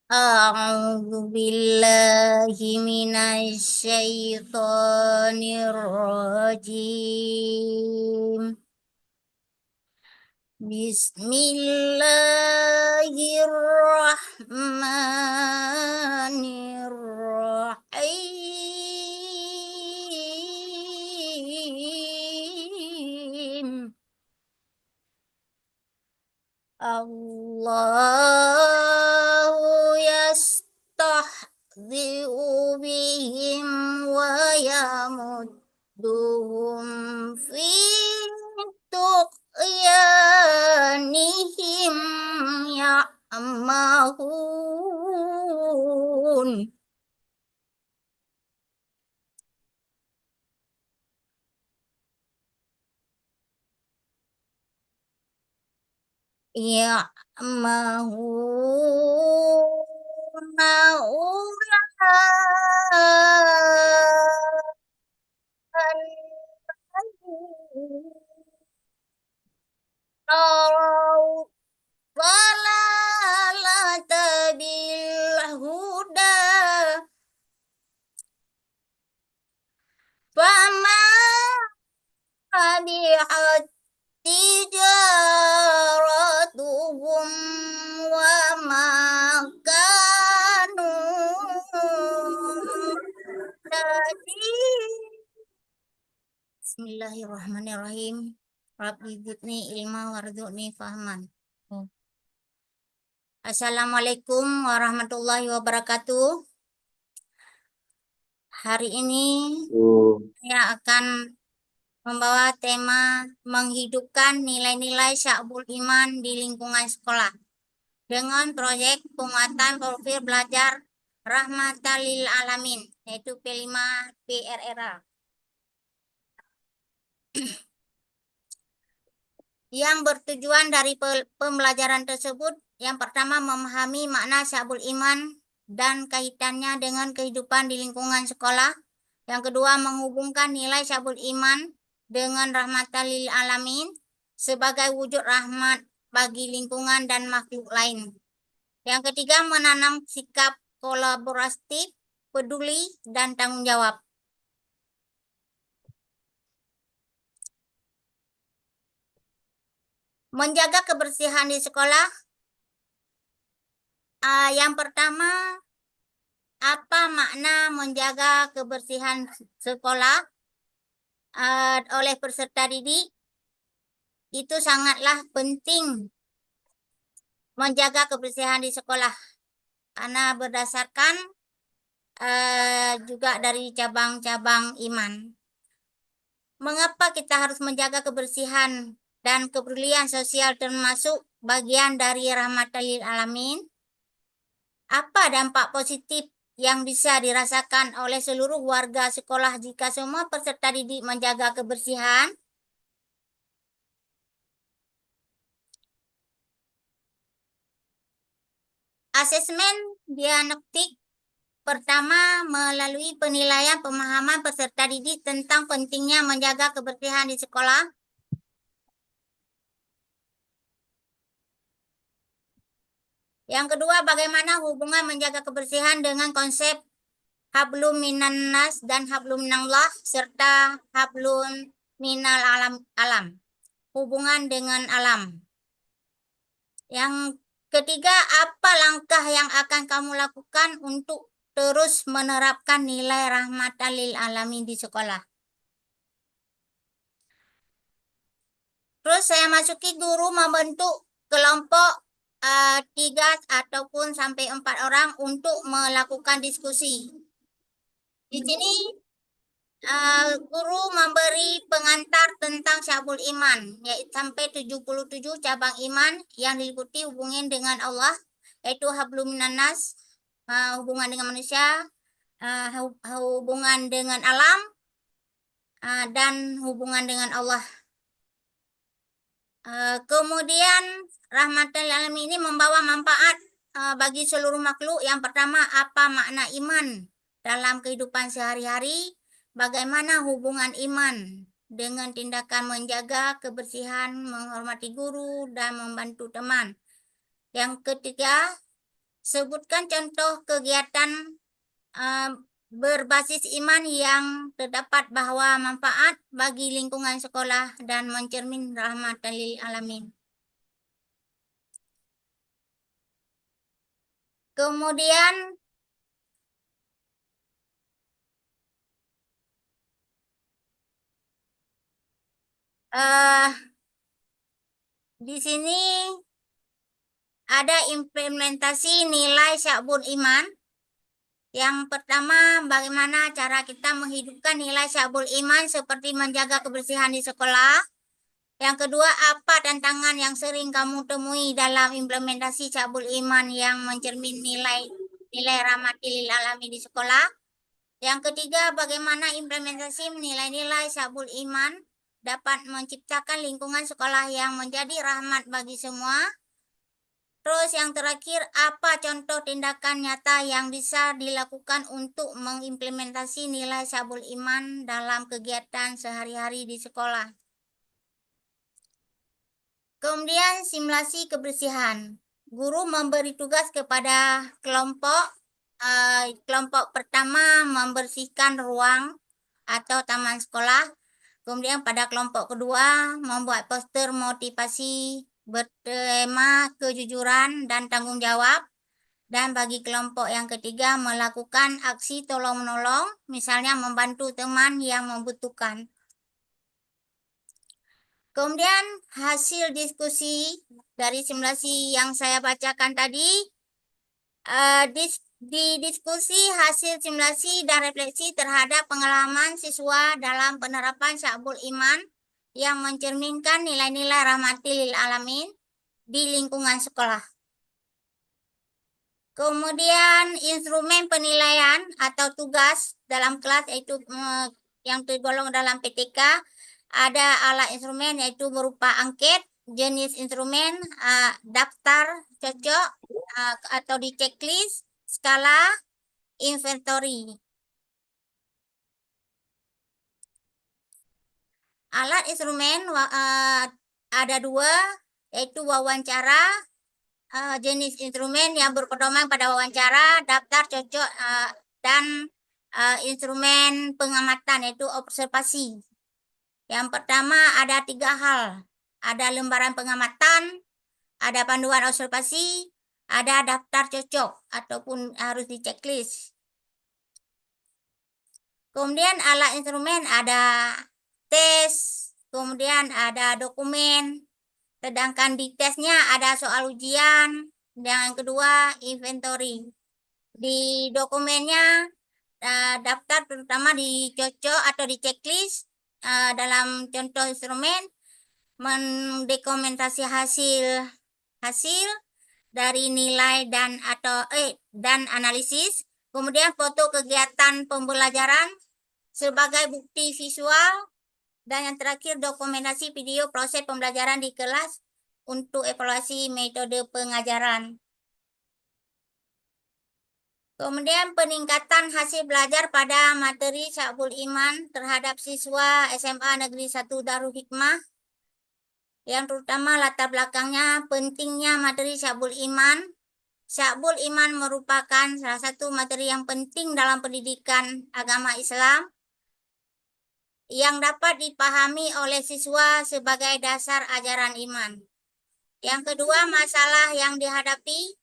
أعوذ بالله من الشيطان الرجيم. بسم الله الرحمن الرحيم. الله يستهزئ بهم ويمدهم في طغيانهم يعمهون. يعمهون أولئك ضلالة بالهدى فما ربحت تجارتهم وما كانوا مهتدين. Bismillahirrahmanirrahim. Rabbi zidni ilma warzuqni fahman. Assalamualaikum warahmatullahi wabarakatuh. Hari ini saya akan membawa tema menghidupkan nilai-nilai Sya'bul Iman di lingkungan sekolah dengan proyek penguatan profil belajar Rahmatan lil Alamin, yaitu P5 PRRA. Yang bertujuan dari pembelajaran tersebut, yang pertama memahami makna Sya'bul Iman dan kaitannya dengan kehidupan di lingkungan sekolah. Yang kedua, menghubungkan nilai Sya'bul Iman dengan Rahmatan lil Alamin sebagai wujud rahmat bagi lingkungan dan makhluk lain. Yang ketiga, menanam sikap kolaboratif, peduli, dan tanggung jawab. Menjaga kebersihan di sekolah. Yang pertama, apa makna menjaga kebersihan sekolah oleh peserta didik? Itu sangatlah penting menjaga kebersihan di sekolah karena berdasarkan juga dari cabang-cabang iman. Mengapa kita harus menjaga kebersihan dan kepedulian sosial termasuk bagian dari Rahmatan lil Alamin? Apa dampak positif yang bisa dirasakan oleh seluruh warga sekolah jika semua peserta didik menjaga kebersihan? Asesmen diagnostik pertama melalui penilaian pemahaman peserta didik tentang pentingnya menjaga kebersihan di sekolah. Yang kedua, bagaimana hubungan menjaga kebersihan dengan konsep hablum minan nas dan hablum minallah serta hablum minal alam. Hubungan dengan alam. Yang ketiga, apa langkah yang akan kamu lakukan untuk terus menerapkan nilai Rahmatan lil Alamin di sekolah? Terus saya masuki guru membentuk kelompok 3 ataupun sampai 4 orang untuk melakukan diskusi. Di sini guru memberi pengantar tentang Sya'bul Iman, yaitu sampai 77 cabang iman yang diliputi hubungan dengan Allah, yaitu hablum minan nas, hubungan dengan manusia, hubungan dengan alam, dan hubungan dengan Allah. Kemudian Rahmatan lil Alamin ini membawa manfaat bagi seluruh makhluk. Yang pertama, apa makna iman dalam kehidupan sehari-hari? Bagaimana hubungan iman dengan tindakan menjaga kebersihan, menghormati guru, dan membantu teman. Yang ketiga, Sebutkan contoh kegiatan berbasis iman yang terdapat bahwa manfaat bagi lingkungan sekolah dan mencermin rahmatan lil alamin. Kemudian di sini ada implementasi nilai Sya'bul Iman. Yang pertama, bagaimana cara kita menghidupkan nilai Sya'bul Iman seperti menjaga kebersihan di sekolah. Yang kedua, apa tantangan yang sering kamu temui dalam implementasi Sya'bul Iman yang mencermin nilai rahmatil alamin di sekolah. Yang ketiga, bagaimana implementasi nilai-nilai Sya'bul Iman dapat menciptakan lingkungan sekolah yang menjadi rahmat bagi semua. Terus yang terakhir, apa contoh tindakan nyata yang bisa dilakukan untuk mengimplementasi nilai Sya'bul Iman dalam kegiatan sehari-hari di sekolah. Kemudian simulasi kebersihan. Guru memberi tugas kepada kelompok. Kelompok pertama membersihkan ruang atau taman sekolah. Kemudian pada kelompok kedua membuat poster motivasi bertema kejujuran dan tanggung jawab. Dan bagi kelompok yang ketiga melakukan aksi tolong-menolong, misalnya membantu teman yang membutuhkan. Kemudian hasil diskusi dari simulasi yang saya bacakan tadi, di diskusi hasil simulasi dan refleksi terhadap pengalaman siswa dalam penerapan Sya'bul Iman yang mencerminkan nilai-nilai rahmatil lil alamin di lingkungan sekolah. Kemudian instrumen penilaian atau tugas dalam kelas yaitu yang tergolong dalam PTK, ada alat instrumen yaitu berupa angket, jenis instrumen, daftar cocok atau di checklist, skala, inventory. Alat instrumen ada dua, yaitu wawancara, jenis instrumen yang berpedoman pada wawancara, daftar cocok, dan instrumen pengamatan yaitu observasi. Yang pertama ada 3 hal. Ada lembaran pengamatan, ada panduan observasi, ada daftar cocok ataupun harus di checklist. Kemudian alat instrumen ada tes, kemudian ada dokumen. Sedangkan di tesnya ada soal ujian. Dan yang kedua inventory. Di dokumennya daftar terutama dicocok atau di checklist dalam contoh instrumen mendokumentasi hasil dari nilai dan analisis. Kemudian foto kegiatan pembelajaran sebagai bukti visual. Dan yang terakhir dokumentasi video proses pembelajaran di kelas untuk evaluasi metode pengajaran. Kemudian peningkatan hasil belajar pada materi Sya'bul Iman terhadap siswa SMA Negeri 1 Darul Hikmah. Yang terutama latar belakangnya pentingnya materi Sya'bul Iman. Sya'bul Iman merupakan salah satu materi yang penting dalam pendidikan agama Islam yang dapat dipahami oleh siswa sebagai dasar ajaran iman. Yang kedua, masalah yang dihadapi.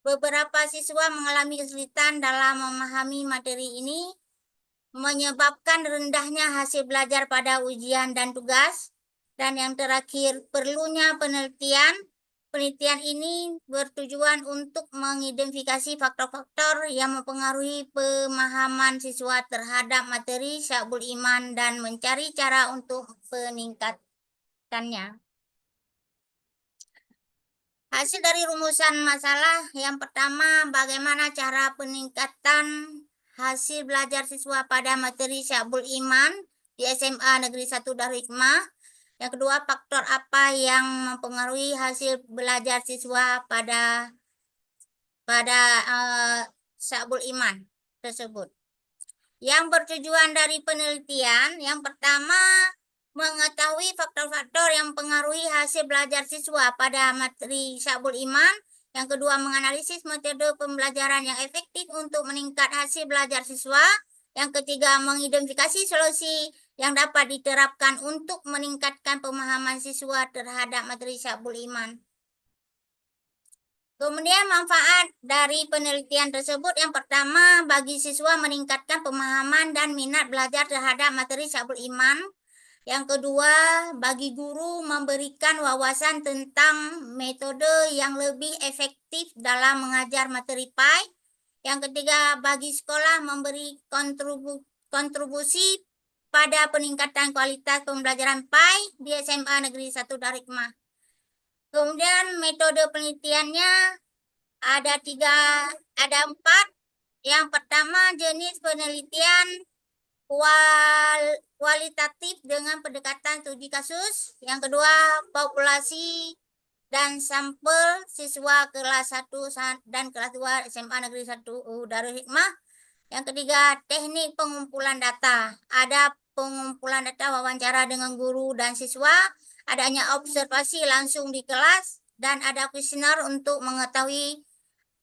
Beberapa siswa mengalami kesulitan dalam memahami materi ini, menyebabkan rendahnya hasil belajar pada ujian dan tugas. Dan yang terakhir, perlunya penelitian. Penelitian ini bertujuan untuk mengidentifikasi faktor-faktor yang mempengaruhi pemahaman siswa terhadap materi Sya'bul Iman dan mencari cara untuk peningkatannya. Hasil dari rumusan masalah yang pertama, bagaimana cara peningkatan hasil belajar siswa pada materi Sya'bul Iman di SMA Negeri 1 Darul Hikmah. Yang kedua, faktor apa yang mempengaruhi hasil belajar siswa pada Sya'bul Iman tersebut. Yang bertujuan dari penelitian, yang pertama, mengetahui faktor-faktor yang mempengaruhi hasil belajar siswa pada materi Sya'bul Iman. Yang kedua, menganalisis metode pembelajaran yang efektif untuk meningkat hasil belajar siswa. Yang ketiga, mengidentifikasi solusi yang dapat diterapkan untuk meningkatkan pemahaman siswa terhadap materi Syabul Iman. Kemudian manfaat dari penelitian tersebut yang pertama, bagi siswa meningkatkan pemahaman dan minat belajar terhadap materi Syabul Iman. Yang kedua, bagi guru memberikan wawasan tentang metode yang lebih efektif dalam mengajar materi PAI. Yang ketiga, bagi sekolah memberi kontribusi pada peningkatan kualitas pembelajaran PAI di SMA Negeri 1 Darikmah. Kemudian metode penelitiannya ada 4. Yang pertama, jenis penelitian kualitatif dengan pendekatan studi kasus. Yang kedua, populasi dan sampel siswa kelas 1 dan kelas 2 SMA Negeri 1 Darul Hikmah. Yang ketiga, teknik pengumpulan data. Ada pengumpulan data wawancara dengan guru dan siswa, adanya observasi langsung di kelas, dan ada kuesioner untuk mengetahui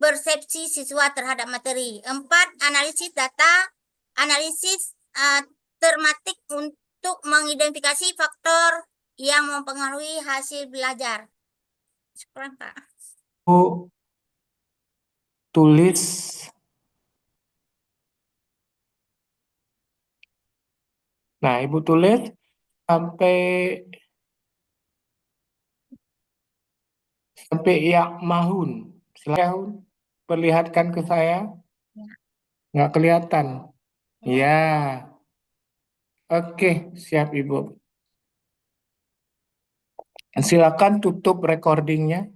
persepsi siswa terhadap materi. 4, analisis data, analisis termatik untuk mengidentifikasi faktor yang mempengaruhi hasil belajar. Syukran, Pak. Bu tulis Nah, Ibu tulis sampai ya mahun. Silakan perlihatkan ke saya. Ya. Nggak kelihatan. Ya. Ya. Oke, siap Ibu. Silakan tutup recordingnya.